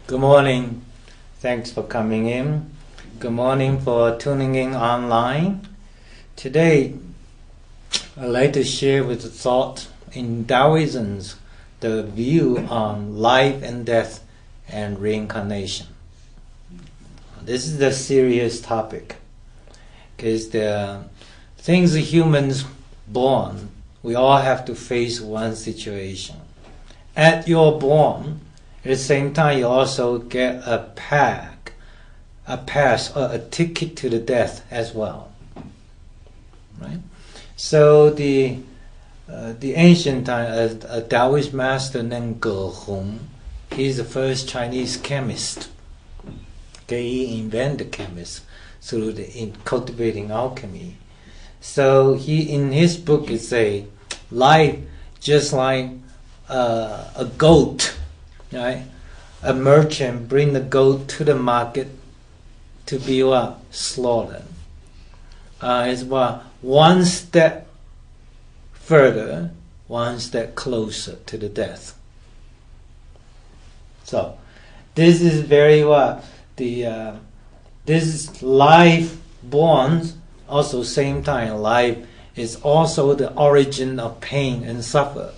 Good morning. Thanks for coming in. Good morning for tuning in online. Today, I'd like to share with the thought in Daoism the view on life and death and reincarnation. This is a serious topic because the things humans born, we all have to face one situation. At your born, at the same time, you also get a pass, or a ticket to the death as well, right? So the ancient time, a Taoist master named Ge Hong, he's the first Chinese chemist. Okay, he invented chemist through in cultivating alchemy. So he, in his book, it say, life just like a goat. Right? A merchant bring the goat to the market to be slaughtered. It's one step further, one step closer to the death. So this is very this is life born. Also, same time, life is also the origin of pain and suffer,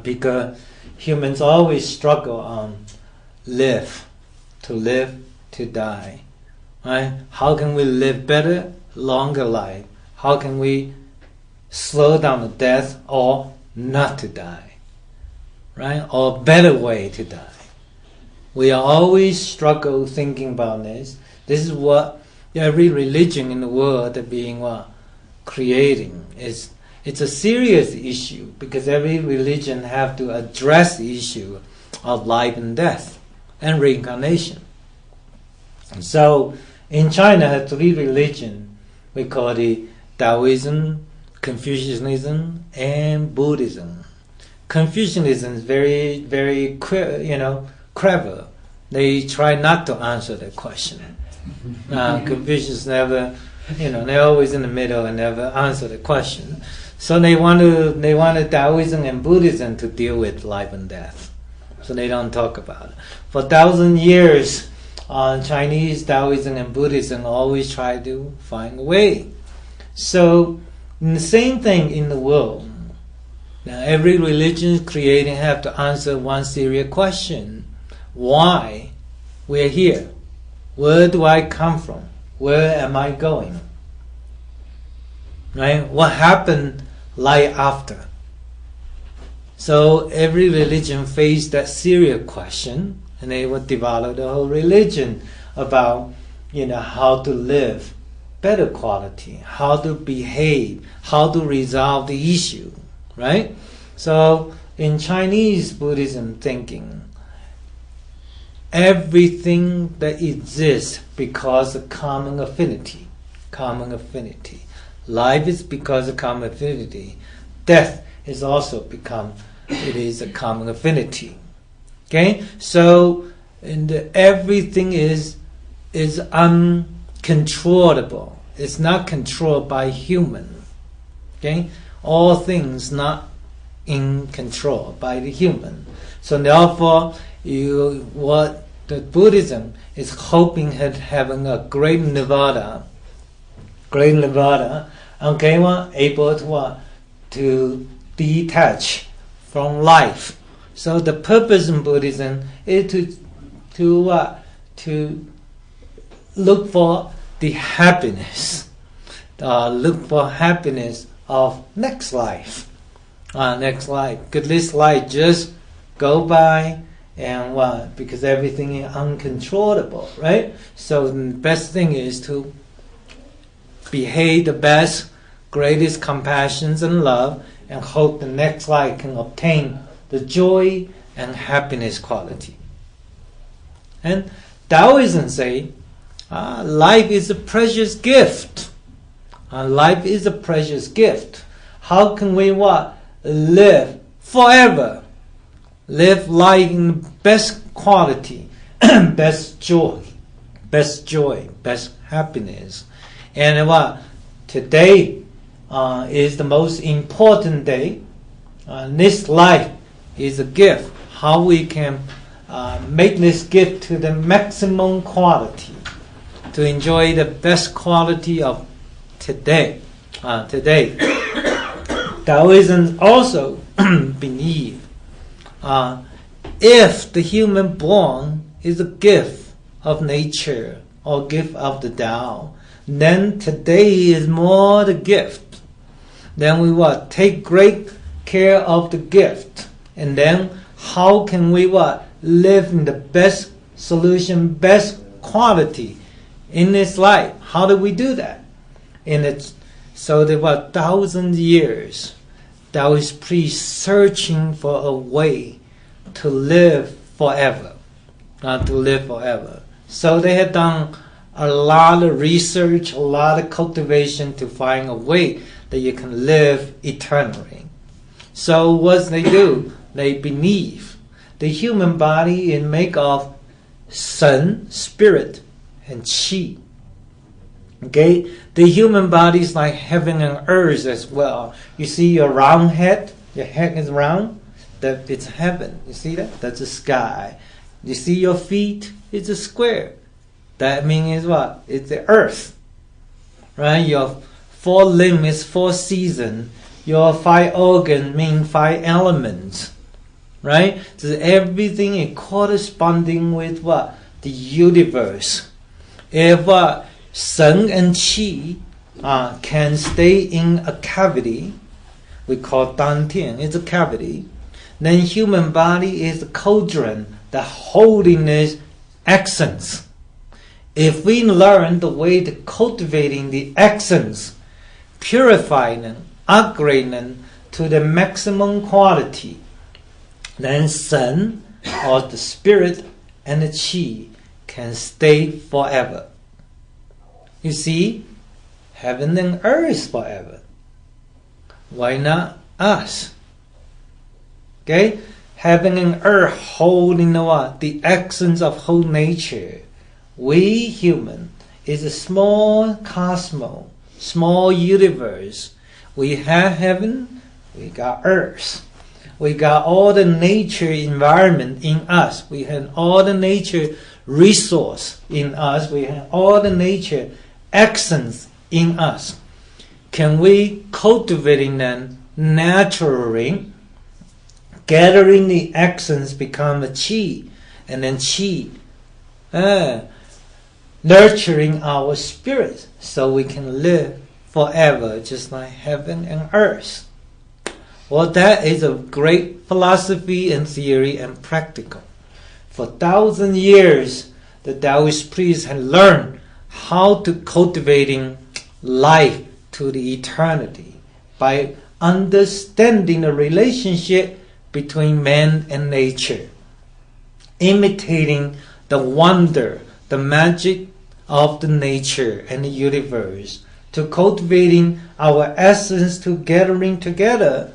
because humans always struggle on live, to die. Right? How can we live better, longer life? How can we slow down the death or not to die? Right? Or better way to die. We are always struggle thinking about this. This is what every religion in the world are being creating. It's a serious issue because every religion have to address the issue of life and death and reincarnation. And so in China, three religions we call the Daoism, Confucianism, and Buddhism. Confucianism is very, very clever. They try not to answer that question. Confucius never, they're always in the middle and never answer the question. So they wanted Taoism and Buddhism to deal with life and death. So they don't talk about it. For 1,000 years, Chinese Taoism and Buddhism always try to find a way. So the same thing in the world. Now every religion creating have to answer one serious question: why we're here? Where do I come from? Where am I going? Right? What happened life after? So every religion faced that serious question, and they would develop the whole religion about how to live better quality, how to behave, how to resolve the issue, right? So in Chinese Buddhism thinking, everything that exists because of common affinity. Life is because of common affinity. Death is also it is a common affinity. Okay? So everything is uncontrollable. It's not controlled by human. Okay? All things not in control by the human. So therefore, what the Buddhism is hoping at having a great nirvana, okay, able to detach from life. So the purpose in Buddhism is to look for the happiness, look for happiness of next life, Because this life just go by. And because everything is uncontrollable, right? So the best thing is to behave the best, greatest compassion and love, and hope the next life can obtain the joy and happiness quality. And Taoism say, life is a precious gift. Life is a precious gift. How can we live forever? Live life in best quality, best joy, best happiness. And today is the most important day. This life is a gift. How we can make this gift to the maximum quality, to enjoy the best quality of today. Taoism also believe if the human born is a gift of nature or gift of the Tao, then today is more the gift. Then we take great care of the gift, and then how can we live in the best solution, best quality in this life? How do we do that? So there were 1,000 years Taoist priests searching for a way to live forever, So they had done a lot of research, a lot of cultivation to find a way that you can live eternally. So what they do, they believe the human body is made of sun, spirit, and qi. Okay, the human body is like heaven and earth as well. You see your round head, your head is round, that it's heaven. You see that? That's the sky. You see your feet, it's a square. That means what? It's the earth. Right? Your 4 limbs is 4 seasons. Your 5 organs mean 5 elements. Right? So everything is corresponding with what? The universe. If Sun and Qi can stay in a cavity, we call Dantian, it's a cavity, then human body is a cauldron, the holiness essence. If we learn the way to cultivating the essence, purifying them, upgrading them to the maximum quality, then Sun, or the spirit, and the Qi can stay forever. You see, heaven and earth forever. Why not us? Okay? Heaven and earth holding the essence of whole nature. We human is a small cosmos, small universe. We have heaven, we got earth. We got all the nature environment in us. We have all the nature resource in us. We have all the nature essence in us. Can we cultivating them naturally, gathering the essence become a qi, and then qi nurturing our spirit so we can live forever just like heaven and earth. Well, that is a great philosophy and theory and practical. For 1,000 years, the Taoist priests had learned how to cultivating life to the eternity by understanding the relationship between man and nature, imitating the wonder, the magic of the nature and the universe, to cultivating our essence to gathering together,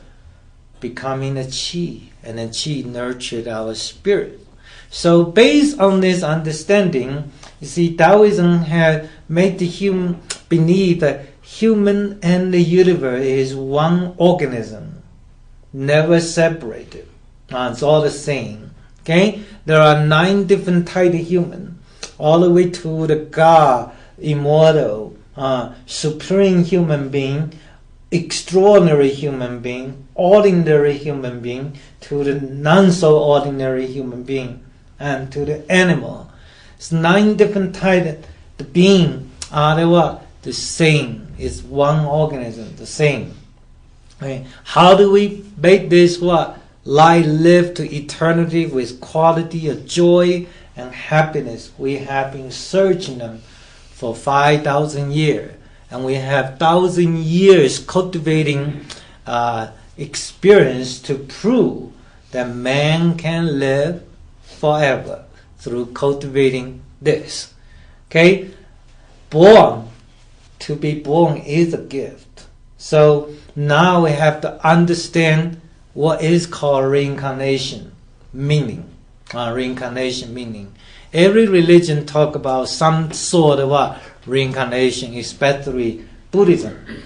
becoming a qi, and the qi nurtured our spirit. So based on this understanding, you see, Taoism has made the human believe that human and the universe is one organism, never separated. It's all the same. Okay? There are 9 different types of human, all the way to the God, immortal, supreme human being, extraordinary human being, ordinary human being, to the non-so-ordinary human being, and to the animal. It's 9 different types. The being are the same. It's one organism, the same. Okay. How do we make this life live to eternity with quality of joy and happiness? We have been searching them for 5,000 years, and we have 1,000 years cultivating experience to prove that man can live forever through cultivating this. Okay? To be born is a gift. So now we have to understand what is called reincarnation meaning. Reincarnation meaning. Every religion talk about some sort of reincarnation, especially Buddhism.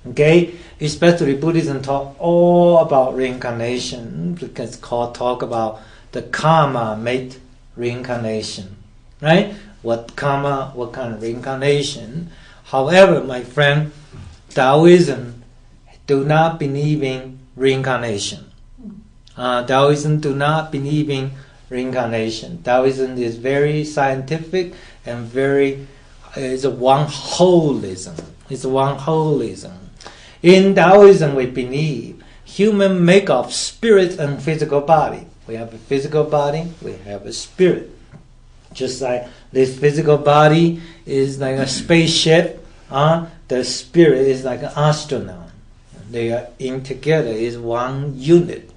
Okay? Especially Buddhism talk all about reincarnation, because talk about the karma made reincarnation, right? What karma, what kind of reincarnation? However, my friend, Taoism do not believe in reincarnation. Taoism do not believe in reincarnation. Taoism is very scientific and is a one holism. It's one holism. In Taoism, we believe human make of spirit and physical body. We have a physical body, we have a spirit. Just like this physical body is like a spaceship, the spirit is like an astronaut. They are in together, is one unit.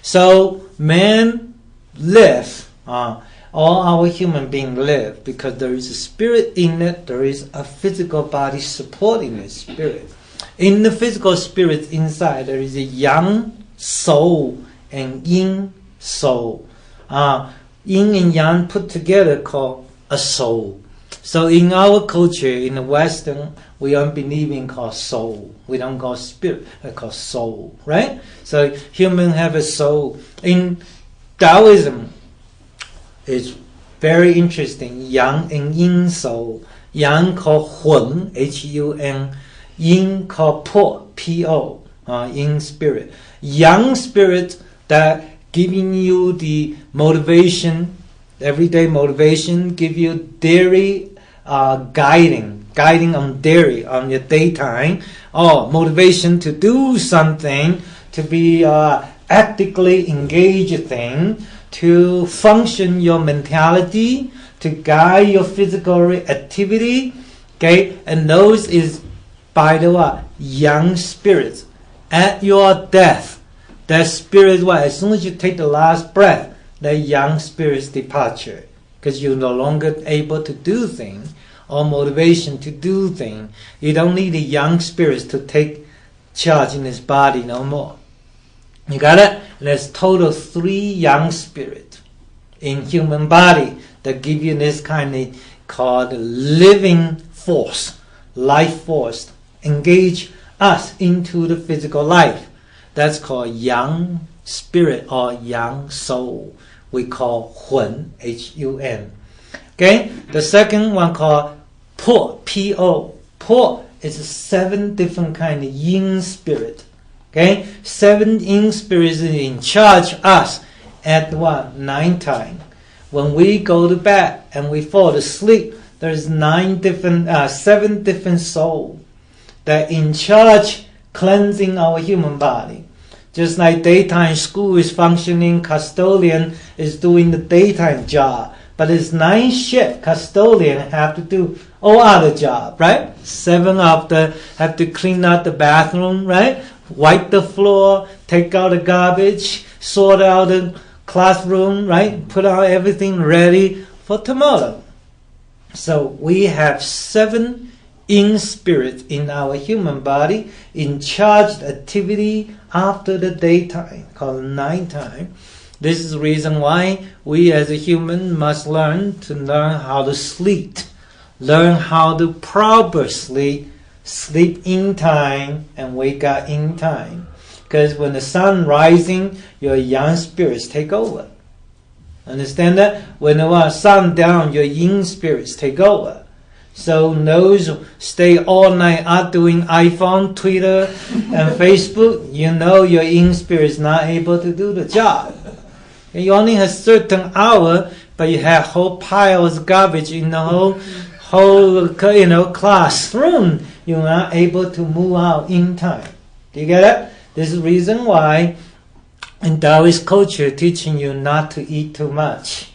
So man live, all our human beings live because there is a spirit in it, there is a physical body supporting the spirit. In the physical spirit inside, there is a yang soul and yin soul. Yin and yang put together called a soul. So in our culture, in the Western, we don't believe in called soul. We don't call spirit, we call soul, right? So human have a soul. In Taoism, it's very interesting. Yang and yin soul. Yang called hun, Hun. Yin called po, Po, yin spirit. Yang spirit that giving you the motivation, everyday motivation, give you daily guiding on daily, on your daytime, or motivation to do something, to be actively engaged thing, to function your mentality, to guide your physical activity, okay? And those is by the what? Young spirits. At your death, that spirit, what? As soon as you take the last breath, that young spirit's departure, because you're no longer able to do things or motivation to do things. You don't need the young spirits to take charge in this body no more. You got it? There's total 3 young spirits in human body that give you this kind of called living force, life force, engage us into the physical life. That's called yang spirit or yang soul. We call hun, Hun. Okay? The second one called po, Po. Po is 7 different kind of yin spirit. Okay? 7 yin spirits in charge us at what? 9 time. When we go to bed and we fall asleep, there's 7 different souls that in charge cleansing our human body. Just like daytime school is functioning, custodian is doing the daytime job. But it's 9 shift custodian have to do all other job, right? 7 of them have to clean out the bathroom, right? Wipe the floor, take out the garbage, sort out the classroom, right? Put out everything ready for tomorrow. So we have 7 in spirit in our human body in charged activity after the daytime, called nighttime. This is the reason why we as a human must learn how to sleep, learn how to properly sleep in time and wake up in time. Because when the sun rising, your young spirits take over. Understand that? When the sun down, your yin spirits take over. So those who stay all night out doing iPhone, Twitter, and Facebook, you know your yin spirit is not able to do the job. You only have certain hour, but you have whole piles of garbage in the whole classroom. You're not able to move out in time. Do you get it? This is the reason why in Taoist culture teaching you not to eat too much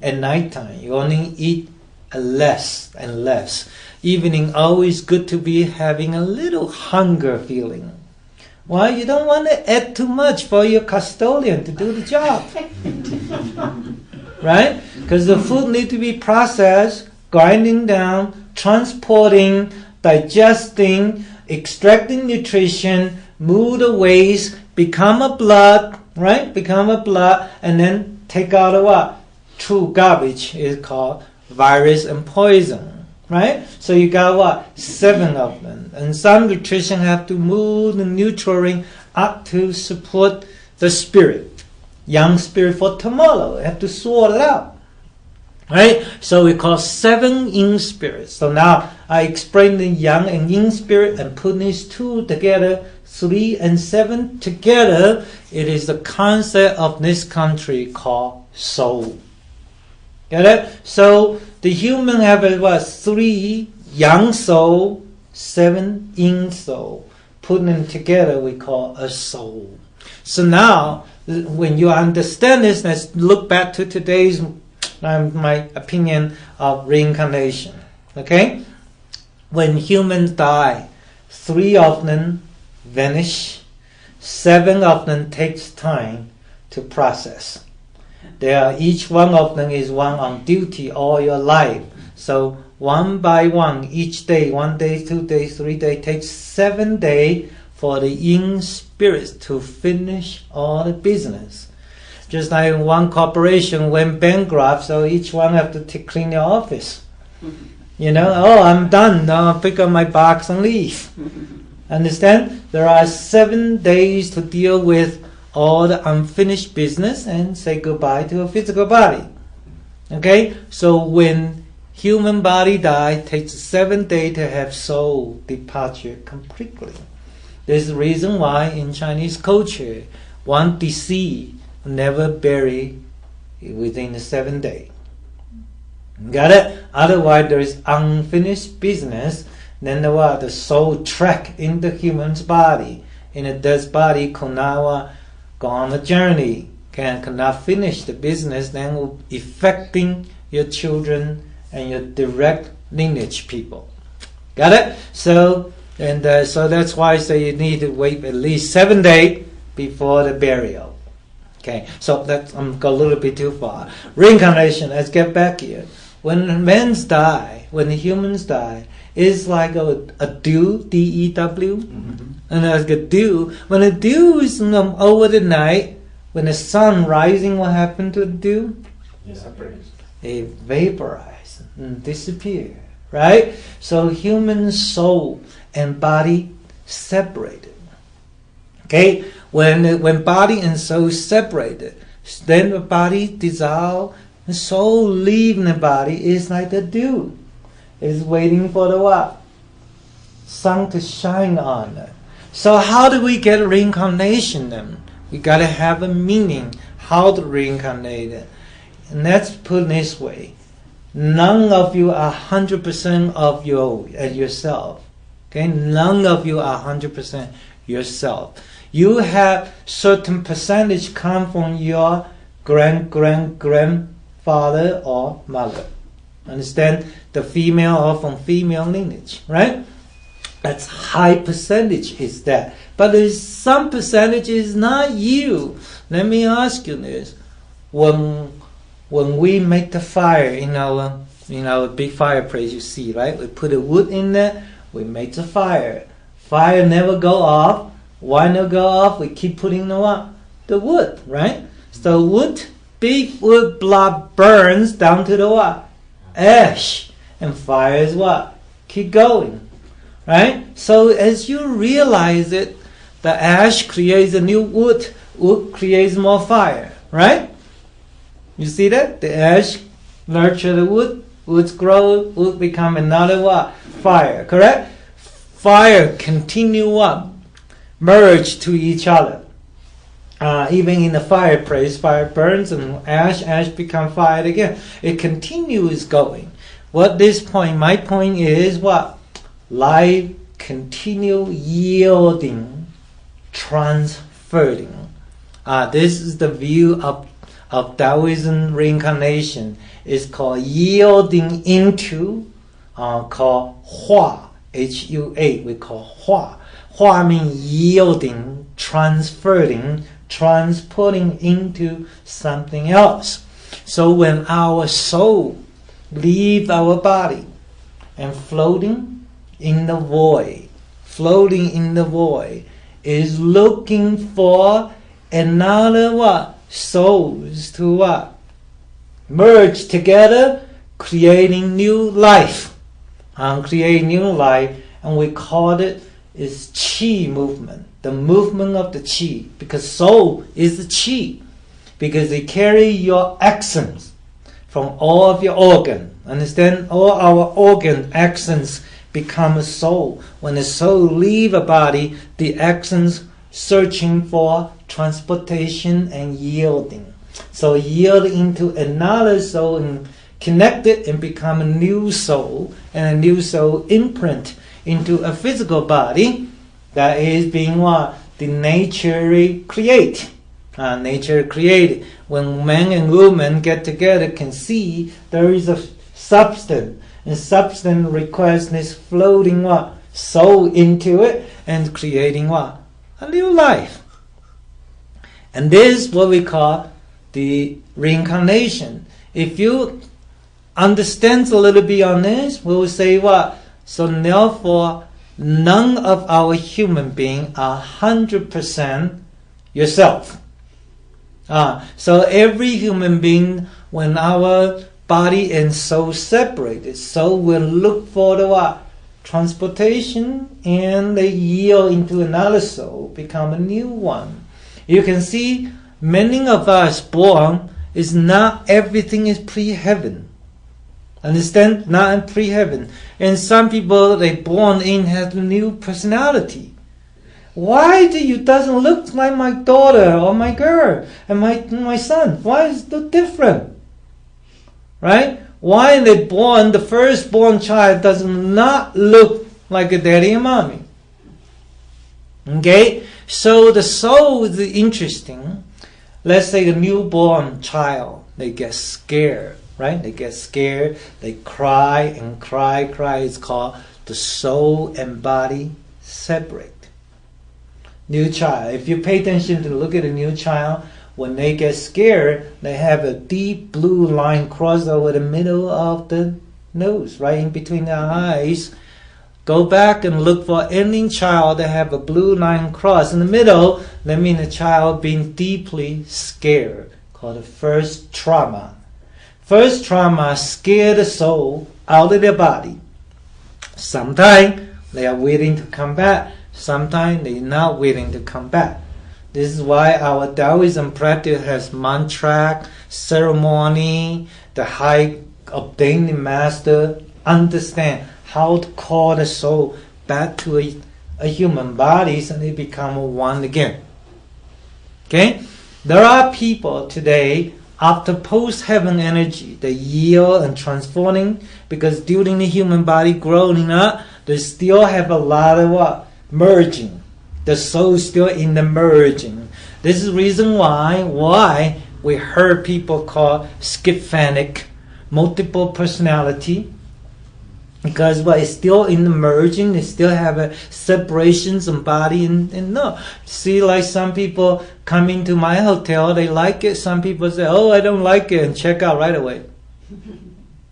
at nighttime. You only eat less and less. Evening always good to be having a little hunger feeling. Why? You don't want to add too much for your custodian to do the job. Right? Because the food needs to be processed, grinding down, transporting, digesting, extracting nutrition, move the waste, become a blood, right? Become a blood, and then take out the what? True garbage is called virus and poison, right? So you got what? 7 of them. And some nutrition have to move the nutrient up to support the spirit. yang spirit for tomorrow. You have to sort it out. Right? So we call 7 yin spirits. So now I explain the yang and yin spirit and put these 2 together, 3 and 7 together. It is the concept of this country called soul. Get it? So the human have what? 3 yang soul, 7 yin soul. Put them together we call a soul. So now when you understand this, let's look back to today's my opinion of reincarnation. Okay? When humans die, 3 of them vanish, 7 of them takes time to process. Each one of them is one on duty all your life. So one by one, each day, 1 day, 2 days, 3 days, takes 7 days for the yin spirits to finish all the business. Just like one corporation went bankrupt, so each one have to clean their office. You know, oh, I'm done. Now I'll pick up my box and leave. Understand? There are 7 days to deal with all the unfinished business and say goodbye to a physical body. Okay? So when human body dies, it takes 7 days to have soul departure completely. There's a reason why in Chinese culture, one deceased never buried within the 7 days. Got it? Otherwise there is unfinished business. Then the soul track in the human's body. In a dead body could not go on a journey, cannot finish the business, then will affecting your children and your direct lineage people. Got it? So that's why I say you need to wait at least 7 days before the burial. Okay, so that's I'm go a little bit too far. Reincarnation, let's get back here. When men die, when the humans die, it's like a dew, D-E-W. And like a dew. When the dew is over the night, when the sun rising, what happened to the dew? It vaporizes and disappears. Right? So human soul and body separated. Okay? When body and soul separated, then the body dissolve, the soul leaving the body is like the dew. It's waiting for the what? Sun to shine on it. So how do we get reincarnation then? We got to have a meaning how to reincarnate it. And let's put it this way. None of you are 100% of yourself. Okay? None of you are 100% yourself. You have certain percentage come from your grandfather or mother. Understand? The female or from female lineage, right? That's high percentage is that. But there's some percentage is not you. Let me ask you this. When we make the fire in our big fireplace you see, right? We put the wood in there, we make the fire. Fire never go off. Why not go off? We keep putting the what? The wood, right? So big wood blob burns down to the what? Ash. And fire is what? Keep going. Right? So as you realize it, the ash creates a new wood. Wood creates more fire. Right? You see that? The ash nurture the wood. Woods grow. Wood become another what? Fire. Correct? Fire continue what? Merge to each other. Even in the fireplace, fire burns and ash become fire again. It continues going. What this point, my point is what? Life continue yielding, transferring. This is the view of Daoism reincarnation. It's called yielding into, called Hua, H-U-A, we call Hua. Hua means yielding, transferring, transporting into something else. So when our soul leaves our body and floating in the void is looking for another what? Souls to what? Merge together, creating new life. Creating new life, and we call it is Qi movement. The movement of the Qi, because soul is the Qi. Because they carry your essence from all of your organs. Understand? All our organ essence become a soul. When the soul leave a body, the essence searching for transportation and yielding. So yield into another soul and connect it and become a new soul, and a new soul imprint into a physical body that is being what? The nature create. Nature created. When man and woman get together, can see there is a substance, and substance requires this floating what? Soul into it and creating what? A new life. And this is what we call the reincarnation. If you understand a little bit on this, we will say what? So therefore, none of our human beings are 100% yourself. So every human being, when our body and soul separated, soul will look for the what? Transportation, and they yield into another soul, become a new one. You can see many of us born is not everything is pre-heaven. Understand? Not in pre-heaven. And some people they born in have a new personality. Why do you doesn't look like my daughter or my girl and my son? Why is it different? Right? Why they born, the firstborn child does not look like a daddy and mommy? Okay? So the soul is interesting. Let's say a newborn child, they get scared, right? They get scared, they cry and cry. It's called the soul and body separate. New child, if you pay attention to look at a new child, when they get scared, they have a deep blue line crossed over the middle of the nose, right in between their eyes. Go back and look for any child that have a blue line cross in the middle. That means the child being deeply scared, called the first trauma. First trauma scare the soul out of their body. Sometimes they are willing to come back. Sometimes they are not willing to come back. This is why our Daoism practice has mantra, ceremony. The high ordained master understand how to call the soul back to a human body, so they become one again. Okay? There are people today, after post-heaven energy, they yield and transforming, because during the human body growing up, they still have a lot of what? Merging. The soul is still in the merging. This is the reason why we heard people call schizophrenic, multiple personality, because it's still in the merging. They still have a separations in body and no. See, like some people come into my hotel, they like it. Some people say, "Oh, I don't like it," and check out right away.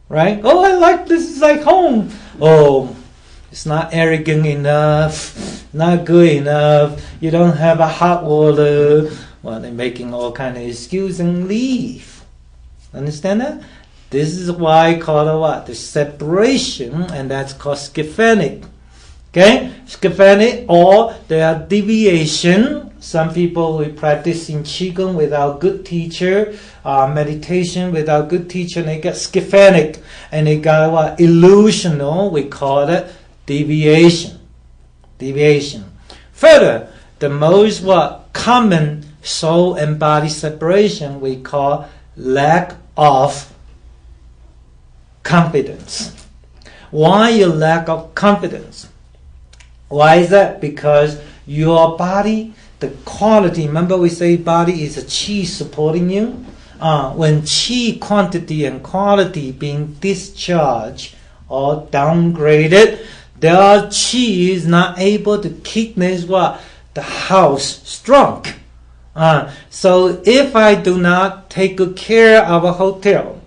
Right? "Oh, I like this. Is like home." "Oh, it's not arrogant enough, not good enough. You don't have a hot water." Well, they're making all kind of excuse and leave. Understand that? This is why I call it what? The separation, and that's called schizophrenic. Okay? Schizophrenic, or there are deviation. Some people will practice in Qigong without good teacher, meditation without good teacher, and they get schizophrenic. And they got what? Illusional, we call it deviation. Deviation. Further, the most what? Common soul and body separation we call lack of confidence. Why you lack of confidence? Why is that? Because your body, the quality, remember we say body is a chi supporting you? When chi quantity and quality being discharged or downgraded, their chi is not able to keep this what? The house strong. So if I do not take good care of a hotel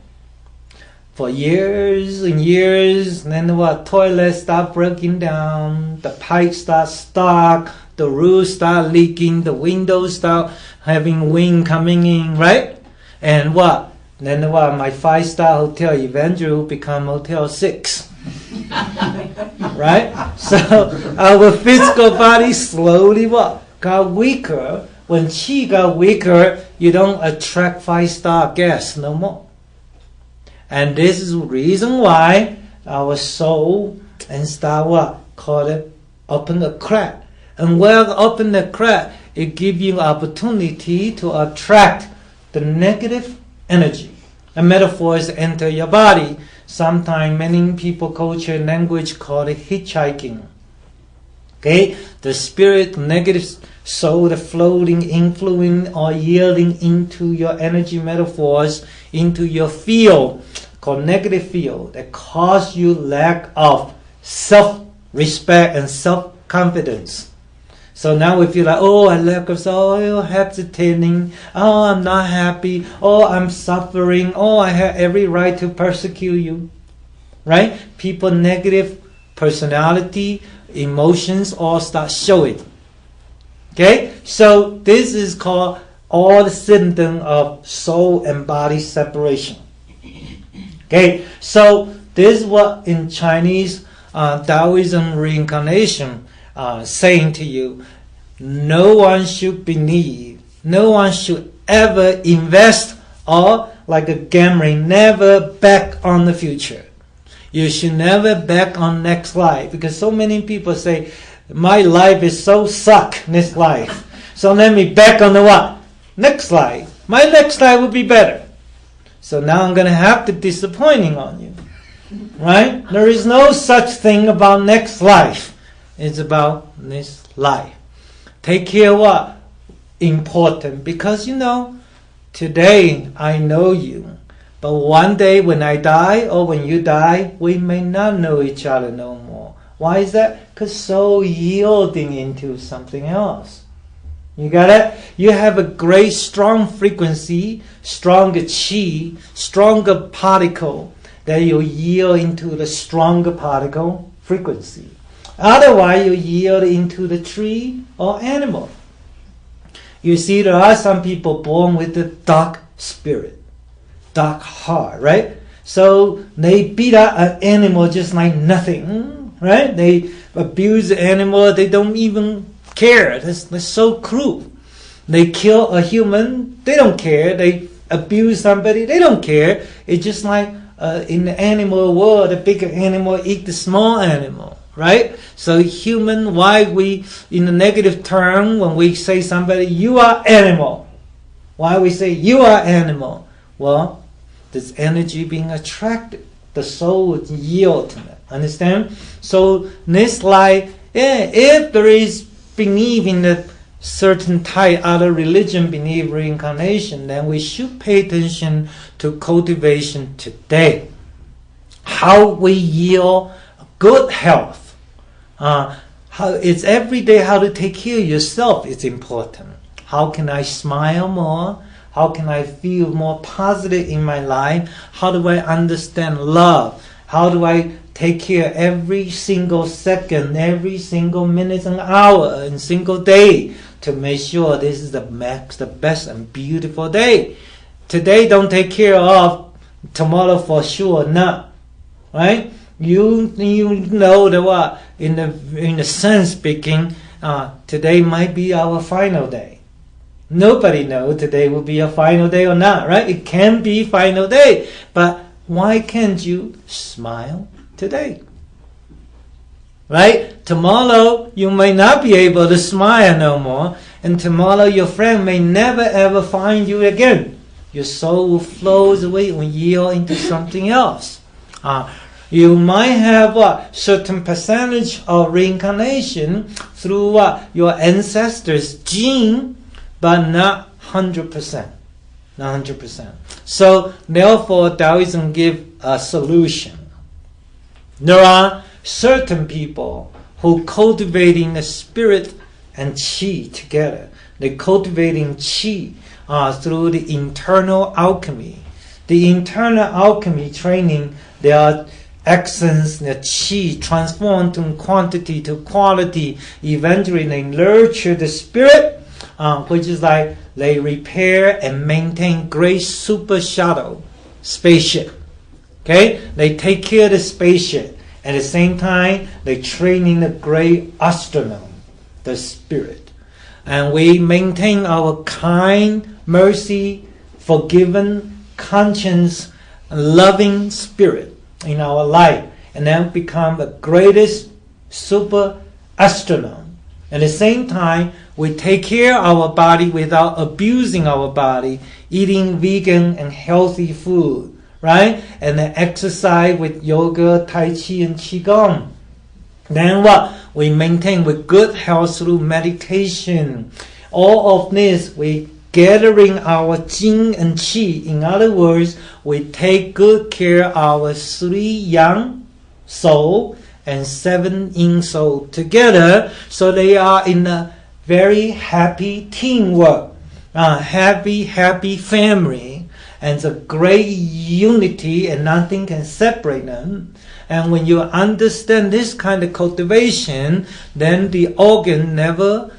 for years and years, then what? Toilets start breaking down, the pipes start stuck, the roof start leaking, the windows start having wind coming in, right? And what? Then what? My 5-star hotel eventually will become Hotel 6. Right? So our physical body slowly what? Got weaker when qi got weaker, you don't attract 5-star guests no more. And this is the reason why our soul and start what? Call it open the crack. And when open the crack, it gives you opportunity to attract the negative energy. And metaphors enter your body. Sometimes many people culture and language call it hitchhiking. Okay? The spirit, negative soul, the floating, influencing or yielding into your energy metaphors, into your field, called negative field, that cause you lack of self-respect and self-confidence. So now we feel like, oh, I lack of self, oh, hesitating, oh, I'm not happy, oh, I'm suffering, oh, I have every right to persecute you. Right? People negative personality, emotions all start showing. Okay? So this is called all the symptom of soul and body separation. Okay? So this is what in Chinese Daoism reincarnation saying to you, no one should believe, no one should ever invest or like a gambling, never bet on the future. You should never bet on next life, because so many people say, my life is so suck, this life. So let me bet on the what? Next life. My next life will be better. So now I'm going to have to disappointing on you. Right? There is no such thing about next life. It's about this life. Take care of what? Important. Because today I know you. But one day when I die or when you die, we may not know each other no more. Why is that? Because soul yielding into something else. You got it? You have a great strong frequency, stronger chi, stronger particle that you yield into the stronger particle frequency. Otherwise you yield into the tree or animal. You see, there are some people born with the dark spirit. Dark heart, right? So they beat up an animal just like nothing, right? They abuse the animal, they don't even care. That's so cruel. They kill a human, they don't care. They abuse somebody, they don't care. It's just like in the animal world, the bigger animal eat the small animal, right? So human, why we, in the negative term, when we say somebody, you are animal. Why we say you are animal? Well, this energy being attracted, the soul would yield to it. Understand? So this life, if there is belief in a certain type, other religion believe reincarnation, then we should pay attention to cultivation today. How we yield good health. How it's every day how to take care of yourself is important. How can I smile more? How can I feel more positive in my life? How do I understand love? How do I take care every single second, every single minute and hour and single day to make sure this is the best and beautiful day? Today don't take care of, tomorrow for sure not. Right? You know that what in the sense speaking, today might be our final day. Nobody knows today will be a final day or not, right? It can be final day, but why can't you smile today? Right? Tomorrow you may not be able to smile no more, and tomorrow your friend may never ever find you again. Your soul flows away and yield into something else. You might have a certain percentage of reincarnation through your ancestors' gene, but not 100%. Not 100%. So, therefore, Taoism gives a solution. There are certain people who cultivating the spirit and qi together. They're cultivating qi through the internal alchemy. The internal alchemy training, their essence, their qi transformed from quantity to quality. Eventually, they nurture the spirit, which is like they repair and maintain great super shuttle spaceship. Okay? They take care of the spaceship. At the same time, they train in the great astronaut, the spirit. and we maintain our kind, mercy, forgiven, conscience, loving spirit in our life, and then become the greatest super astronaut. At the same time, we take care of our body without abusing our body, eating vegan and healthy food, right? And then exercise with yoga, tai chi, and qigong. Then what? We maintain with good health through meditation. All of this, we gathering our jing and qi. In other words, we take good care of our 3 yang soul and 7 yin soul together, so they are in a very happy teamwork, happy family, and a great unity, and nothing can separate them. And when you understand this kind of cultivation, then the organ never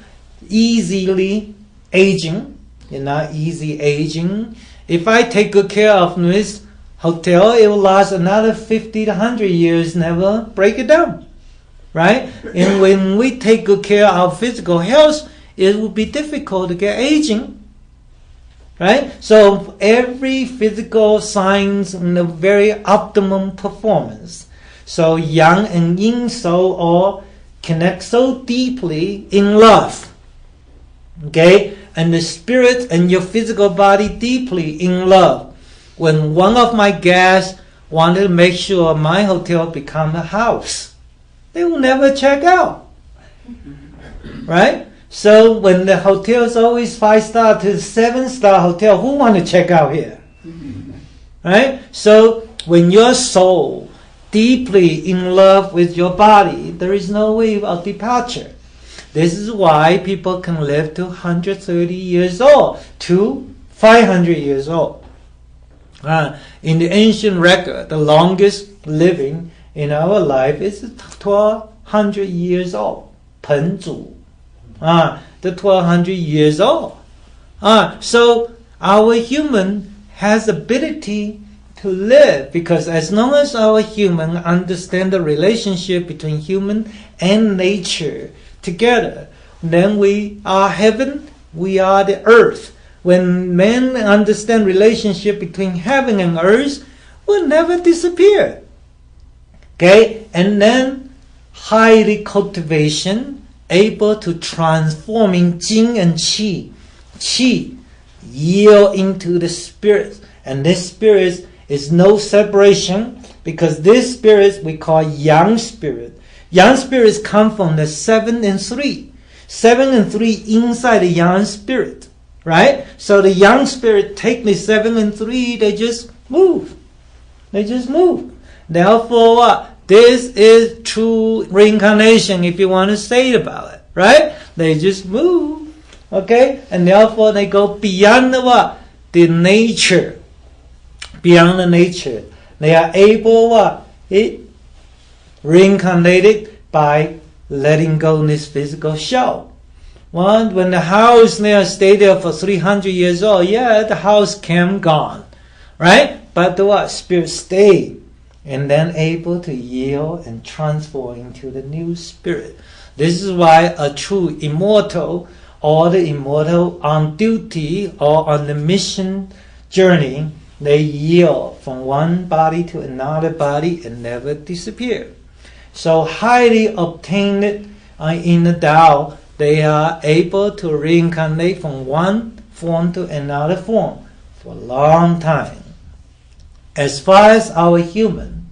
easily aging. You're not easy aging. If I take good care of this hotel, it will last another 50 to 100 years, never break it down, right? And when we take good care of physical health, it will be difficult to get aging, right? So every physical signs in a very optimum performance. So yang and yin soul all connect so deeply in love, okay? And the spirit and your physical body deeply in love. When one of my guests wanted to make sure my hotel become a house, they will never check out, right? So when the hotel is always 5-star to 7-star hotel, who want to check out here, right? So when your soul deeply in love with your body, there is no way of departure. This is why people can live to 130 years old, to 500 years old. In the ancient record, the longest living in our life is 1200 years old. 盆祖, the 1200 years old. So our human has ability to live, because as long as our human understand the relationship between human and nature together, then we are heaven, we are the earth. When men understand relationship between heaven and earth, will never disappear. Okay, and then highly cultivation, able to transforming jing and qi. Qi yield into the spirit, and this spirit is no separation, because this spirit we call yang spirit. Yang spirits come from the 7 and 3. 7 and 3 inside the yang spirit, right? So the yang spirit take the 7 and 3, they just move. They just move. Therefore, what? This is true reincarnation, if you want to say about it, right? They just move, okay? And therefore they go beyond the what? The nature. Beyond the nature. They are able what? Reincarnated by letting go this physical shell. When the house there stay there for 300 years old, yeah, the house came gone, right? But the what? Spirit stayed, and then able to yield and transform into the new spirit. This is why a true immortal, or the immortal on duty or on the mission journey, they yield from one body to another body and never disappear. So highly obtained in the Tao, they are able to reincarnate from one form to another form for a long time. As far as our human,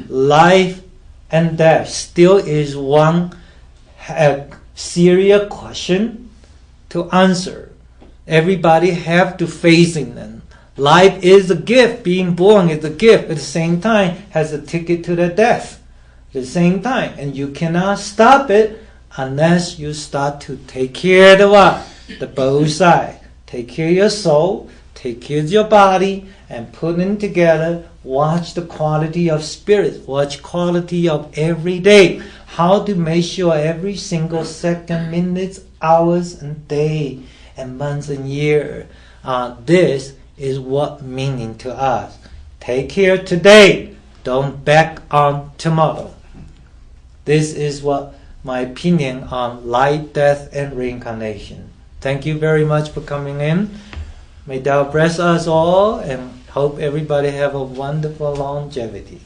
life and death still is one serious question to answer. Everybody have to face in them. Life is a gift. Being born is a gift. At the same time, has a ticket to the death. At the same time, and you cannot stop it unless you start to take care of the what? The both sides. Take care of your soul, take care of your body, and put them together. Watch the quality of spirit. Watch quality of every day. How to make sure every single second, minutes, hours, and day, and months and year. This is what meaning to us. Take care today. Don't back on tomorrow. This is what my opinion on life, death, and reincarnation. Thank you very much for coming in. May Tao bless us all, and hope everybody have a wonderful longevity.